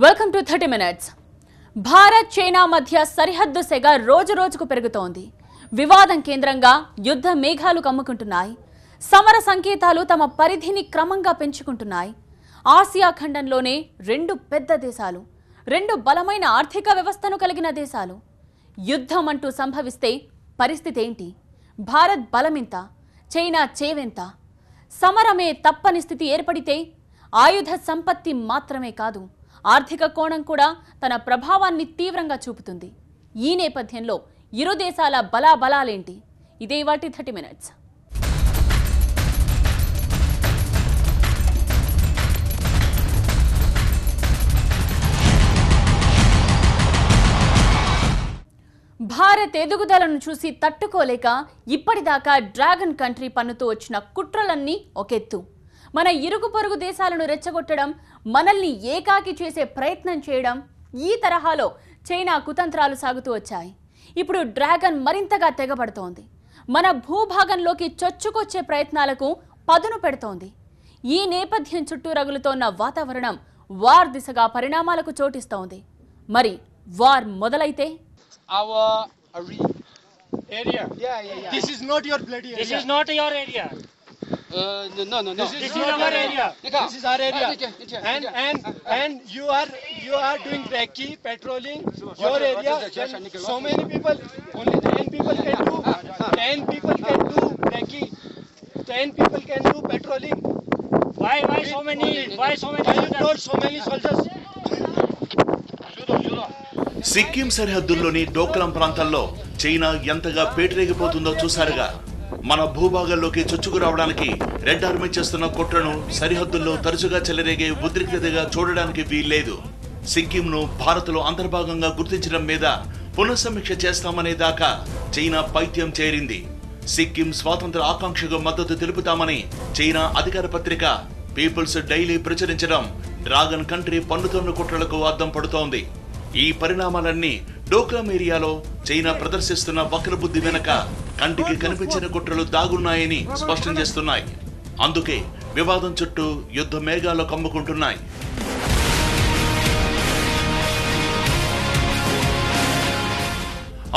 Welcome to 30 minutes. Bharat China మధ్య సరిహద్దు సెగ రోజు రోజుకు పెరుగుతోంది. వివాదం కేంద్రంగా యుద్ధ మేఘాలు కమ్ముకుంటున్నాయి. సమర సంకేతాలు తమ పరిధిని క్రమంగా పెంచుకుంటున్నాయి. ఆసియా ఖండంలోనే రెండు పెద్ద దేశాలు, రెండు బలమైన ఆర్థిక వ్యవస్థను కలిగిన దేశాలు. యుద్ధం అంటూ సంభవిస్తే పరిస్థితి ఏంటి? భారత్ బలమెంత, చైనా చేవెంత? సమరమే తప్పని స్థితి ఏర్పడితే ఆయుధ సంపత్తి మాత్రమే కాదు, ఆర్థిక కోణం కూడా తన ప్రభావాన్ని తీవ్రంగా చూపుతుంది. ఈ నేపథ్యంలో ఇరు దేశాల బలాబలాలేంటి? ఇదే వాటి 30 మినిట్స్. భారత్ ఎదుగుదలను చూసి తట్టుకోలేక ఇప్పటిదాకా డ్రాగన్ కంట్రీ పన్నుతూ వచ్చిన కుట్రలన్నీ ఒకెత్తు. మన ఇరుగు పొరుగు దేశాలను రెచ్చగొట్టడం, మనల్ని ఏకాకి చేసే ప్రయత్నం చేయడం, ఈ తరహాలో చైనా కుతంత్రాలు సాగుతూ వచ్చాయి. ఇప్పుడు డ్రాగన్ మరింతగా తెగబడుతోంది. మన భూభాగంలోకి చొచ్చుకొచ్చే ప్రయత్నాలకు పదును పెడుతోంది. ఈ నేపథ్యం చుట్టూ రగులుతోన్న వాతావరణం వార్ దిశగా పరిణామాలకు చోటిస్తోంది. మరి వార్ మొదలైతే our area. Yeah. This is not your bloody area. This is not your area. No. This is our area. This is our area. And you are doing recce, patrolling your area. So many people, only 10 people can do. 10 people can do recce. 10 people can do patrolling. Why so many? Why so many? I have brought so many soldiers. Sikkim సరిహద్దుల్లోని Doklam ప్రాంతాల్లో China ఎంతగా పేటరేగిపోతుందో చూశారుగా. మన భూభాగాల్లోకి చొచ్చుకు రావడానికి red army చేస్తున్న కుట్రను సరిహద్దుల్లో తరచుగా చెలరేగే ఉద్రిక్తతగా చూడడానికి వీల్లేదు. సిక్కింను భారత్లో అంతర్భాగంగా గుర్తించడం మీద పునఃసమీక్ష చేస్తామనే దాకా చైనా పైత్యం చేరింది. సిక్కిం స్వాతంత్ర ఆకాంక్షకు మద్దతు తెలుపుతామని చైనా అధికార పత్రిక పీపుల్స్ డైలీ ప్రచురించడం డ్రాగన్ కంట్రీ పన్నుతోన్న కుట్రలకు అద్దం పడుతోంది. ఈ పరిణామాలన్నీ డోక్లాం ఏరియాలో చైనా ప్రదర్శిస్తున్న వక్రబుద్ధి వెనక కంటికి కనిపించిన కుట్రలు దాగున్నాయని స్పష్టం చేస్తున్నాయి. అందుకే వివాదం చుట్టూ యుద్ధ మేఘాలు కమ్ముకుంటున్నాయి.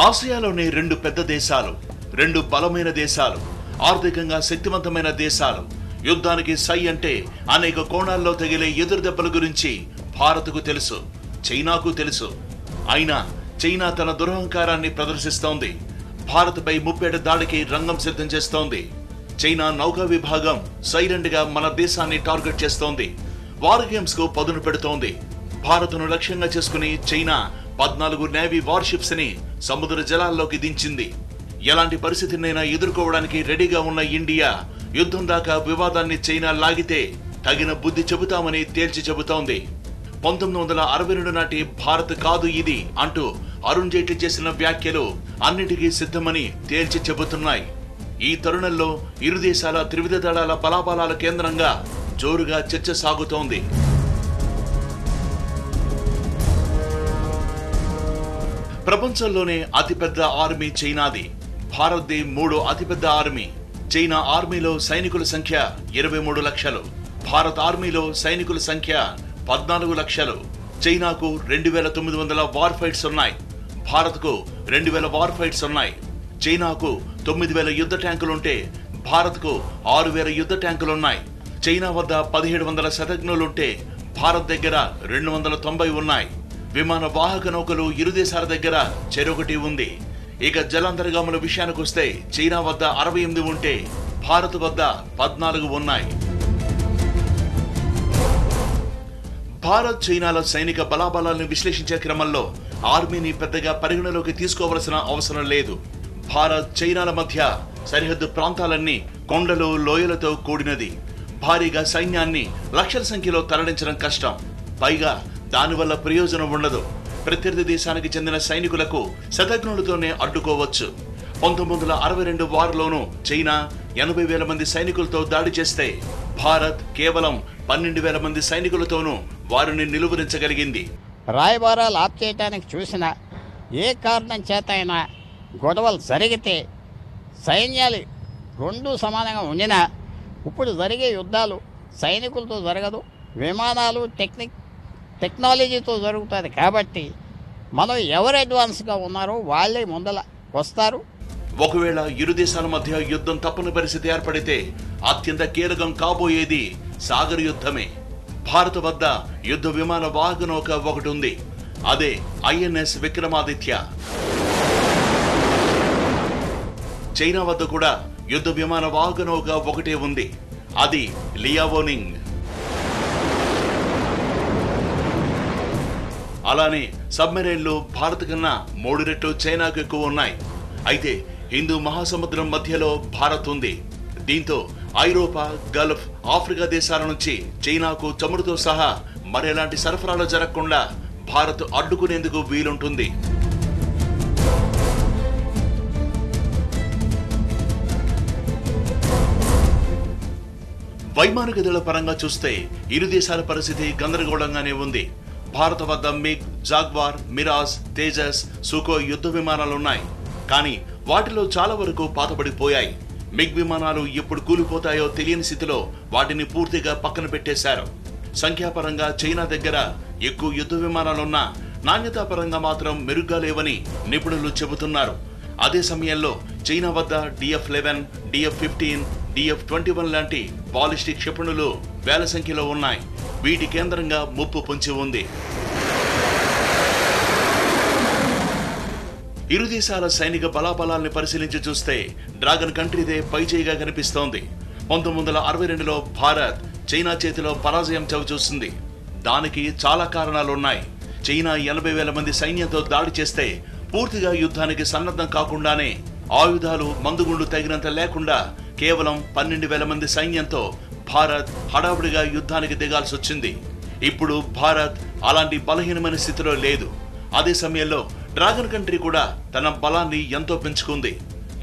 ఆసియాలోని రెండు పెద్ద దేశాలు, రెండు బలమైన దేశాలు, ఆర్థికంగా శక్తివంతమైన దేశాలు. యుద్ధానికి సై అంటే అనేక కోణాల్లో తగిలే ఎదురుదెబ్బల గురించి భారత్కు తెలుసు, చైనాకు తెలుసు. అయినా చైనా తన దురహంకారాన్ని ప్రదర్శిస్తోంది. భారత్పై ముప్పేట దాడికి రంగం సిద్ధం చేస్తోంది. చైనా నౌకా విభాగం సైలెంట్ గా మన దేశాన్ని టార్గెట్ చేస్తోంది. వార్ గేమ్స్ కు పదును పెడుతోంది. భారత్ను లక్ష్యంగా చేసుకుని చైనా 14 నేవీ వార్షిప్స్ ని సముద్ర జలాల్లోకి దించింది. ఎలాంటి పరిస్థితినైనా ఎదుర్కోవడానికి రెడీగా ఉన్న ఇండియా యుద్ధం దాకా వివాదాన్ని చైనా లాగితే తగిన బుద్ధి చెబుతామని తేల్చి చెబుతోంది. 1962 నాటి భారత్ కాదు ఇది అంటూ అరుణ్ జైట్లీ చేసిన వ్యాఖ్యలు అన్నిటికీ సిద్ధమని తేల్చి చెబుతున్నాయి. ఈ తరుణంలో ఇరు దేశాల త్రివిధ దళాల బలాబలాల కేంద్రంగా జోరుగా చర్చ సాగుతోంది. ప్రపంచంలోనే అతిపెద్ద ఆర్మీ చైనాది. భారత్ది 3వ అతిపెద్ద ఆర్మీ. చైనా ఆర్మీలో సైనికుల సంఖ్య 23 లక్షలు. భారత్ ఆర్మీలో సైనికుల సంఖ్య 14 లక్షలు. చైనాకు 2900 వార్ ఫైట్స్ ఉన్నాయి. భారత్కు 2000 వార్ ఫైట్స్ ఉన్నాయి. చైనాకు 9000 యుద్ధ ట్యాంకులుంటే భారత్కు 6000 యుద్ధ ట్యాంకులున్నాయి. చైనా వద్ద 1700 శతఘ్నులుంటే భారత్ దగ్గర 290 ఉన్నాయి. విమాన వాహక నౌకలు ఇరు దేశాల దగ్గర చెరొకటి ఉంది. ఇక జలాంతర్గాముల విషయానికొస్తే చైనా వద్ద 68 ఉంటే భారత్ వద్ద 14 ఉన్నాయి. భారత్ చైనాల సైనిక బలాబలాలను విశ్లేషించే క్రమంలో ఆర్మీని పెద్దగా పరిగణలోకి తీసుకోవలసిన అవసరం లేదు. భారత్ చైనాల మధ్య సరిహద్దు ప్రాంతాలన్నీ కొండలు, లోయలతో కూడినది. భారీగా సైన్యాన్ని లక్షల సంఖ్యలో తరలించడం కష్టం. పైగా దానివల్ల ప్రయోజనం ఉండదు. ప్రత్యర్థి దేశానికి చెందిన సైనికులకు శతఘ్నులతోనే అడ్డుకోవచ్చు. 1962 వార్లోనూ చైనా 80,000 మంది సైనికులతో దాడి చేస్తే భారత్ కేవలం 12,000 మంది సైనికులతోనూ వారిని నిలువరించగలిగింది. రాయబారాలు ఆప్ చేయడానికి చూసిన ఏ కారణం చేత అయినా గొడవలు జరిగితే సైన్యాలు రెండు సమానంగా ఉండినా ఇప్పుడు జరిగే యుద్ధాలు సైనికులతో జరగదు. విమానాలు, టెక్నాలజీతో జరుగుతుంది కాబట్టి మనం ఎవరు అడ్వాన్స్గా ఉన్నారో వాళ్ళే ముందల వస్తారు. ఒకవేళ ఇరు దేశాల మధ్య యుద్ధం తప్పని పరిస్థితి ఏర్పడితే అత్యంత కీలకం కాబోయేది సాగర్ యుద్ధమే. భారత వద్ద యుద్ధ విమాన వాహక నౌక ఒకటి ఉంది. అదే INS విక్రమాదిత్య. చైనా వద్ద కూడా యుద్ధ విమాన వాహక నౌక ఒకటే ఉంది. అది లియావోనింగ్. అలానే సబ్మెరైన్లు భారత్ కన్నా 3 రెట్లు చైనాకు ఎక్కువ ఉన్నాయి. అయితే హిందూ మహాసముద్రం మధ్యలో భారత్ ఉంది. దీంతో ఐరోపా, గల్ఫ్, ఆఫ్రికా దేశాల నుంచి చైనాకు చమురుతో సహా మరెలాంటి సరఫరాలు జరగకుండా భారత్ అడ్డుకునేందుకు వీలుంటుంది. వైమానిక దళ పరంగా చూస్తే ఇరు దేశాల పరిస్థితి గందరగోళంగానే ఉంది. భారత వద్ద MiG, Jaguar, Mirage, Tejas, Sukhoi యుద్ధ విమానాలున్నాయి. కానీ వాటిలో చాలా వరకు పాతబడిపోయాయి. మిగ్ విమానాలు ఎప్పుడు కూలిపోతాయో తెలియని స్థితిలో వాటిని పూర్తిగా పక్కన పెట్టేశారు. సంఖ్యాపరంగా చైనా దగ్గర ఎక్కువ యుద్ధ విమానాలున్నా నాణ్యతాపరంగా మాత్రం మెరుగ్గా లేవని నిపుణులు చెబుతున్నారు. అదే సమయంలో చైనా వద్ద DF-11, DF-15, DF-21 లాంటి బాలిస్టిక్ క్షిపణులు వేల సంఖ్యలో ఉన్నాయి. వీటి కేంద్రంగా ముప్పు పొంచి ఉంది. ఇరు దేశాల సైనిక బలాబలాల్ని పరిశీలించి చూస్తే డ్రాగన్ కంట్రీదే పైచేయిగా కనిపిస్తోంది. 1962లో భారత్ చైనా చేతిలో పరాజయం చవిచూసింది. దానికి చాలా కారణాలున్నాయి. చైనా 80,000 మంది సైన్యంతో దాడి చేస్తే పూర్తిగా యుద్ధానికి సన్నద్ధం కాకుండానే ఆయుధాలు, మందుగుండు తగినంత లేకుండా కేవలం 12,000 మంది సైన్యంతో భారత్ హడావుడిగా యుద్ధానికి దిగాల్సి వచ్చింది. ఇప్పుడు భారత్ అలాంటి బలహీనమైన స్థితిలో లేదు. అదే సమయంలో డ్రాగన్ కంట్రీ కూడా తన బలాన్ని ఎంతో పెంచుకుంది.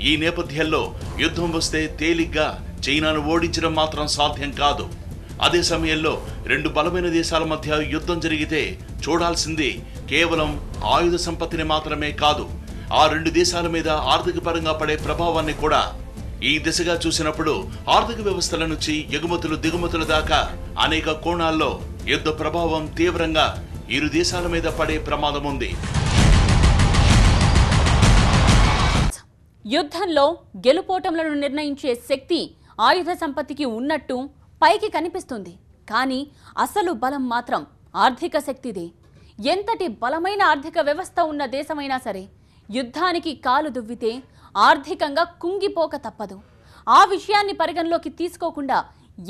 ఈ నేపథ్యంలో యుద్ధం వస్తే తేలిగ్గా చైనాను ఓడించడం మాత్రం సాధ్యం కాదు. అదే సమయంలో రెండు బలమైన దేశాల మధ్య యుద్ధం జరిగితే చూడాల్సింది కేవలం ఆయుధ సంపత్తిని మాత్రమే కాదు, ఆ రెండు దేశాల మీద ఆర్థిక పరంగా పడే ప్రభావాన్ని కూడా. ఈ దిశగా చూసినప్పుడు ఆర్థిక వ్యవస్థల నుంచి ఎగుమతులు దిగుమతుల దాకా అనేక కోణాల్లో యుద్ధ ప్రభావం తీవ్రంగా ఇరు దేశాల మీద పడే ప్రమాదం ఉంది. యుద్ధంలో గెలుపోటములను నిర్ణయించే శక్తి ఆయుధ సంపత్తికి ఉన్నట్టు పైకి కనిపిస్తుంది. కానీ అసలు బలం మాత్రం ఆర్థిక శక్తిదే. ఎంతటి బలమైన ఆర్థిక వ్యవస్థ ఉన్న దేశమైనా సరే యుద్ధానికి కాలు దువ్వితే ఆర్థికంగా కుంగిపోక తప్పదు. ఆ విషయాన్ని పరిగణలోకి తీసుకోకుండా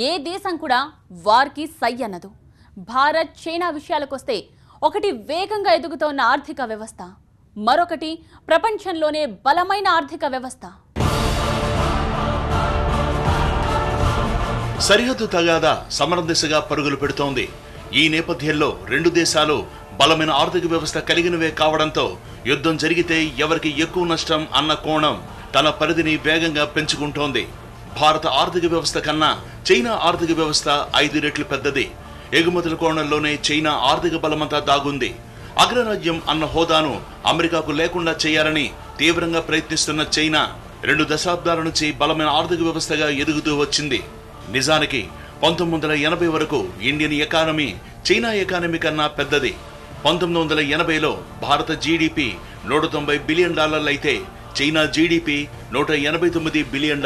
ఏ దేశం కూడా వార్కి సై అన్నదు. భారత్, చైనా విషయాలకొస్తే ఒకటి వేగంగా ఎదుగుతోన్న ఆర్థిక వ్యవస్థ, మరొకటి ప్రపంచంలోనే బలమైన ఆర్థిక వ్యవస్థ. సరిహద్దు తగాదా సమరం దిశగా పరుగులు పెడుతోంది. ఈ నేపథ్యంలో రెండు దేశాలు బలమైన ఆర్థిక వ్యవస్థ కలిగినవే కావడంతో యుద్ధం జరిగితే ఎవరికి ఎక్కువ నష్టం అన్న కోణం తన పరిధిని వేగంగా పెంచుకుంటోంది. భారత ఆర్థిక వ్యవస్థ కన్నా చైనా ఆర్థిక వ్యవస్థ 5 రెట్లు పెద్దది. ఎగుమతుల కోణంలోనే చైనా ఆర్థిక బలమంతా దాగుంది. అగ్రరాజ్యం అన్న హోదాను అమెరికాకు లేకుండా చేయాలని తీవ్రంగా ప్రయత్నిస్తున్న చైనా 2 దశాబ్దాల నుంచి బలమైన ఆర్థిక వ్యవస్థగా ఎదుగుతూ వచ్చింది. నిజానికి 1980 వరకు ఇండియన్ ఎకానమీ చైనా ఎకానమీ కన్నా పెద్దది. 1980లో భారత జీడిపి $190 బిలియన్ అయితే చైనా జీడిపి $189 బిలియన్.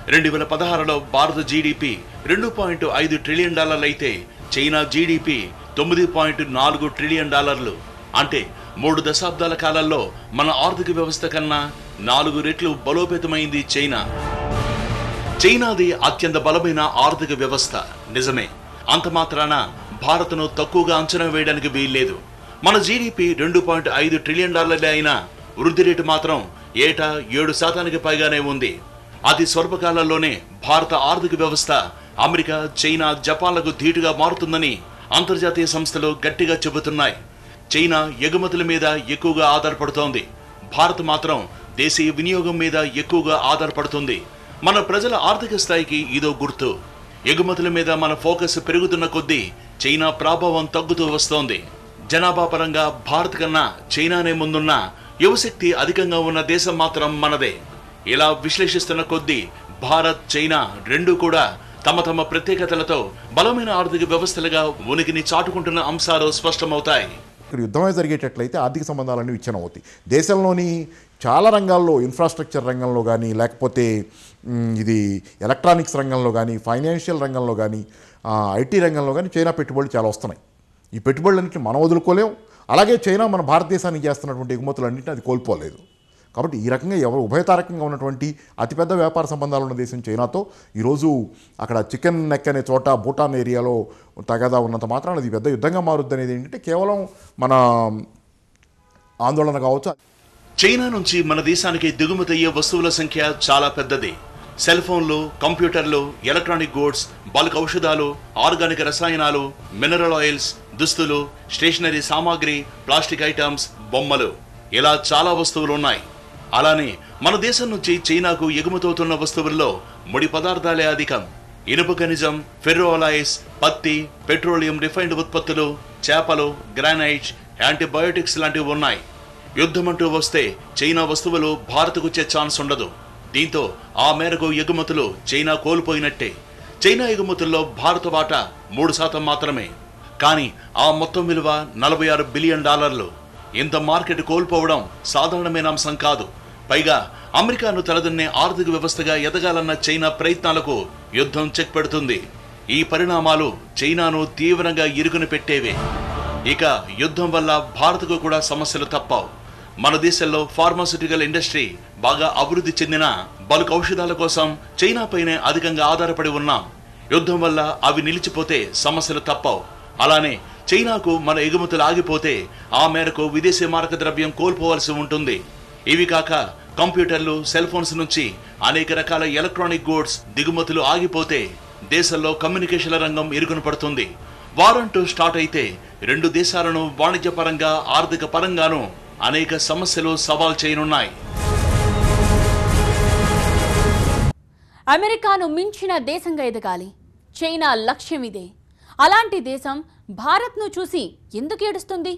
2016లో భారత జీడిపి $2.5 ట్రిలియన్ అయితే చైనా జీడిపి $9.4 ట్రిలియన్. అంటే 3 దశాబ్దాల కాలంలో మన ఆర్థిక వ్యవస్థ కన్నా 4 రెట్లు బలోపేతమైంది చైనా. చైనాది అత్యంత బలమైన ఆర్థిక వ్యవస్థ నిజమే. అంత మాత్రాన భారత్ను తక్కువగా అంచనా వేయడానికి వీల్లేదు. మన జీడిపి $2.5 ట్రిలియన్ అయినా వృద్ధి రేటు మాత్రం ఏటా 7% పైగానే ఉంది. అతి స్వల్పకాలంలోనే భారత ఆర్థిక వ్యవస్థ అమెరికా, చైనా, జపాన్లకు ధీటుగా మారుతుందని అంతర్జాతీయ సంస్థలు గట్టిగా చెబుతున్నాయి. చైనా ఎగుమతుల మీద ఎక్కువగా ఆధారపడుతోంది. భారత్ మాత్రం దేశీయ వినియోగం మీద ఎక్కువగా ఆధారపడుతుంది. మన ప్రజల ఆర్థిక స్థాయికి ఇదో గుర్తు. ఎగుమతుల మీద మన ఫోకస్ పెరుగుతున్న కొద్దీ చైనా ప్రభావం తగ్గుతూ వస్తోంది. జనాభా పరంగా భారత్ కన్నా చైనానే ముందున్న యువశక్తి అధికంగా ఉన్న దేశం మాత్రం మనదే. ఇలా విశ్లేషిస్తున్న కొద్దీ భారత్, చైనా రెండూ కూడా తమ తమ ప్రత్యేకతలతో బలమైన ఆర్థిక వ్యవస్థలుగా ఉనికిని చాటుకుంటున్న అంశాలు స్పష్టమవుతాయి. ఇక్కడ యుద్ధమే జరిగేటట్లయితే ఆర్థిక సంబంధాలన్నీ విచ్ఛిన్నం అవుతాయి. దేశంలోని చాలా రంగాల్లో, ఇన్ఫ్రాస్ట్రక్చర్ రంగంలో కానీ, లేకపోతే ఇది ఎలక్ట్రానిక్స్ రంగంలో కానీ, ఫైనాన్షియల్ రంగంలో కానీ, ఐటీ రంగంలో కానీ చైనా పెట్టుబడులు చాలా వస్తున్నాయి. ఈ పెట్టుబడులన్నింటినీ మనం వదులుకోలేం. అలాగే చైనా మన భారతదేశానికి చేస్తున్నటువంటి ఎగుమతులన్నింటినీ అది కోల్పోలేదు. కాబట్టి ఈ రకంగా ఉభయతారకంగా ఉన్నటువంటి అతిపెద్ద వ్యాపార సంబంధాలు ఉన్న దేశం చైనాతో ఈరోజు అక్కడ చికెన్ నెక్ అనే చోట భూటాన్ ఏరియాలో తగాదా ఉన్నంత మాత్రాన అది పెద్ద యుద్ధంగా మారుద్ది అనేది ఏంటంటే కేవలం మన ఆందోళన కావచ్చు. చైనా నుంచి మన దేశానికి దిగుమతయ్యే వస్తువుల సంఖ్య చాలా పెద్దది. సెల్ ఫోన్లు, కంప్యూటర్లు, ఎలక్ట్రానిక్ గూడ్స్, బల్క్ ఔషధాలు, ఆర్గానిక్ రసాయనాలు, మినరల్ ఆయిల్స్, దుస్తులు, స్టేషనరీ సామాగ్రి, ప్లాస్టిక్ ఐటమ్స్, బొమ్మలు, ఇలా చాలా వస్తువులు ఉన్నాయి. అలానే మన దేశం నుంచి చైనాకు ఎగుమతవుతున్న వస్తువుల్లో ముడి పదార్థాలే అధికం. ఇనుప ఖనిజం, ఫెర్రో అలాయిస్, పత్తి, పెట్రోలియం రిఫైన్డ్ ఉత్పత్తులు, చేపలు, గ్రానైట్, యాంటీబయోటిక్స్ లాంటివి ఉన్నాయి. యుద్ధమంటూ వస్తే చైనా వస్తువులు భారత్కు వచ్చే ఛాన్స్ ఉండదు. దీంతో ఆ మేరకు ఎగుమతులు చైనా కోల్పోయినట్టే. చైనా ఎగుమతుల్లో భారత వాటా 3% మాత్రమే. కానీ ఆ మొత్తం విలువ $46 బిలియన్. ఇంత మార్కెట్ కోల్పోవడం సాధారణమైన అంశం కాదు. పైగా అమెరికాను తలదన్నే ఆర్థిక వ్యవస్థగా ఎదగాలన్న చైనా ప్రయత్నాలకు యుద్ధం చెక్ పెడుతుంది. ఈ పరిణామాలు చైనాను తీవ్రంగా ఇరుకుని పెట్టేవే. ఇక యుద్ధం వల్ల భారత్కు కూడా సమస్యలు తప్పవు. మన దేశంలో ఫార్మాస్యూటికల్ ఇండస్ట్రీ బాగా అభివృద్ధి చెందిన బల్క్ ఔషధాల కోసం చైనాపైనే అధికంగా ఆధారపడి ఉన్నాం. యుద్ధం వల్ల అవి నిలిచిపోతే సమస్యలు తప్పవు. అలానే చైనాకు మన ఎగుమతులు ఆగిపోతే ఆ మేరకు విదేశీ మారక ద్రవ్యం కోల్పోవలసి ఉంటుంది. ఇవి కాక కంప్యూటర్లు, సెల్ ఫోన్స్ నుంచి అనేక రకాల ఎలక్ట్రానిక్ గూడ్స్ దిగుమతులు ఆగిపోతే దేశంలో కమ్యూనికేషన్ల రంగం ఇరుకున పడుతుంది. వారంటూ స్టార్ట్ అయితే రెండు దేశాలను వాణిజ్యపరంగా, ఆర్థిక పరంగానూ అనేక సమస్యలు సవాల్ చేయనున్నాయి. అమెరికాను మించిన దేశంగా ఎదగాలి. చైనా లక్ష్యం ఇదే. అలాంటి దేశం భారత్ను చూసి ఎందుకు ఏడుస్తుంది?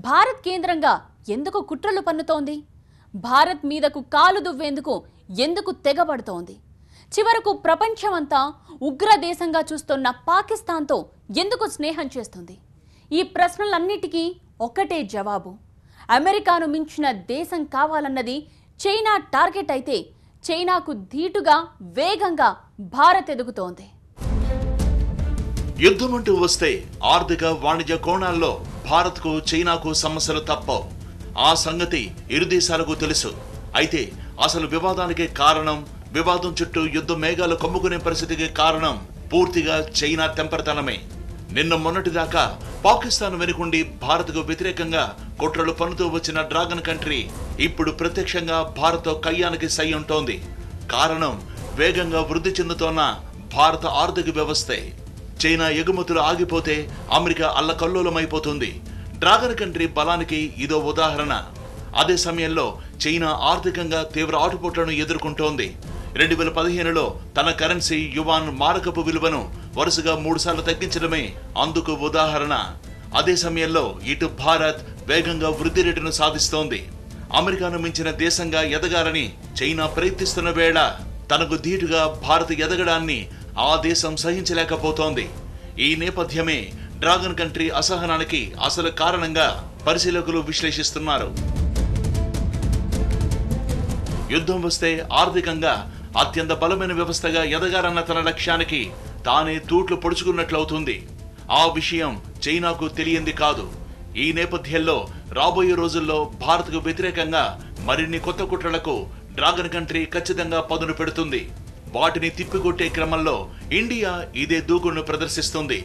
భారత్ కేంద్రంగా ఎందుకు కుట్రలు పన్నుతోంది? భారత్ మీదకు కాలు దువ్వేందుకు ఎందుకు తెగబడుతోంది? చివరకు ప్రపంచమంతా ఉగ్ర దేశంగా చూస్తున్న పాకిస్తాన్తో ఎందుకు స్నేహం చేస్తుంది? ఈ ప్రశ్నలన్నిటికీ ఒక్కటే జవాబు. అమెరికాను మించిన దేశం కావాలన్నది చైనా టార్గెట్ అయితే చైనాకు ధీటుగా, వేగంగా భారత్ ఎదుగుతోంది. యుద్ధమంటూ వస్తే ఆర్థిక, వాణిజ్య కోణాల్లో భారత్కు, చైనాకు సమస్యలు తప్పవు. ఆ సంగతి ఇరు దేశాలకు తెలుసు. అయితే అసలు వివాదానికి కారణం, వివాదం చుట్టూ యుద్ధ మేఘాలు కమ్ముకునే పరిస్థితికి కారణం పూర్తిగా చైనా తెంపరతనమే. నిన్న మొన్నటిదాకా పాకిస్తాన్ వెనుకుండి భారత్కు వ్యతిరేకంగా కుట్రలు పన్నుతూ వచ్చిన డ్రాగన్ కంట్రీ ఇప్పుడు ప్రత్యక్షంగా భారత్ కయ్యానికి సై ఉంటోంది. కారణం వేగంగా వృద్ధి చెందుతోన్న భారత ఆర్థిక వ్యవస్థే. చైనా ఎగుమతులు ఆగిపోతే అమెరికా అల్లకల్లోలమైపోతుంది. డ్రాగన్ కంట్రీ బలానికి ఇదో ఉదాహరణ. అదే సమయంలో చైనా ఆర్థికంగా తీవ్ర ఆటుపోట్లను ఎదుర్కొంటోంది. 2015లో తన కరెన్సీ యువాన్ మారకపు విలువను వరుసగా 3 సార్లు తగ్గించడమే అందుకు ఉదాహరణ. అదే సమయంలో ఇటు భారత్ వేగంగా వృద్ధి రేటును సాధిస్తోంది. అమెరికాను మించిన దేశంగా ఎదగాలని చైనా ప్రయత్నిస్తున్న వేళ తనకు ధీటుగా భారత్ ఎదగడాన్ని ఆ దేశం సహించలేకపోతోంది. ఈ నేపథ్యమే డ్రాగన్ కంట్రీ అసహనానికి అసలు కారణంగా పరిశీలకులు విశ్లేషిస్తున్నారు. యుద్ధం వస్తే ఆర్థికంగా అత్యంత బలమైన వ్యవస్థగా ఎదగాలన్న తన లక్ష్యానికి తానే తూట్లు పొడుచుకున్నట్లవుతుంది. ఆ విషయం చైనాకు తెలియంది కాదు. ఈ నేపథ్యంలో రాబోయే రోజుల్లో భారత్కు వ్యతిరేకంగా మరిన్ని కొత్త కుట్రలకు డ్రాగన్ కంట్రీ ఖచ్చితంగా పదును పెడుతుంది. వాటిని తిప్పికొట్టే క్రమంలో ఇండియా ఇదే దూకుడును ప్రదర్శిస్తుంది.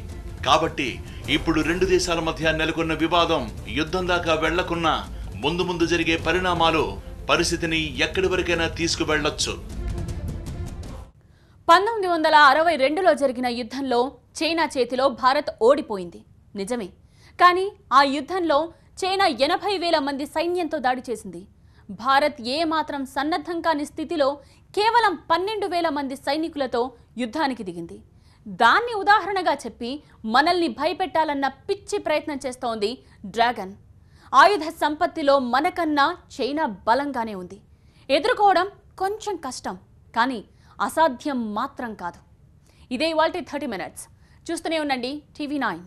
కాబట్టి ఇప్పుడు రెండు దేశాల మధ్య నెలకొన్న వివాదం యుద్ధం దాకా వెళ్లకున్నా ముందు ముందు జరిగే పరిణామాలు పరిస్థితిని ఎక్కడి వరకైనా తీసుకువెళ్లొచ్చు. 1962లో జరిగిన యుద్ధంలో చైనా చేతిలో భారత్ ఓడిపోయింది నిజమే. కానీ ఆ యుద్ధంలో చైనా 80,000 మంది సైన్యంతో దాడి చేసింది. భారత్ ఏమాత్రం సన్నద్ధం కాని స్థితిలో కేవలం 12,000 మంది సైనికులతో యుద్ధానికి దిగింది. దాన్ని ఉదాహరణగా చెప్పి మనల్ని భయపెట్టాలన్న పిచ్చి ప్రయత్నం చేస్తోంది డ్రాగన్. ఆయుధ సంపత్తిలో మనకన్నా చైనా బలంగానే ఉంది. ఎదుర్కోవడం కొంచెం కష్టం, కానీ అసాధ్యం మాత్రం కాదు. ఇదే ఇవాల్టి 30 మినిట్స్. చూస్తూనే ఉండండి TV9.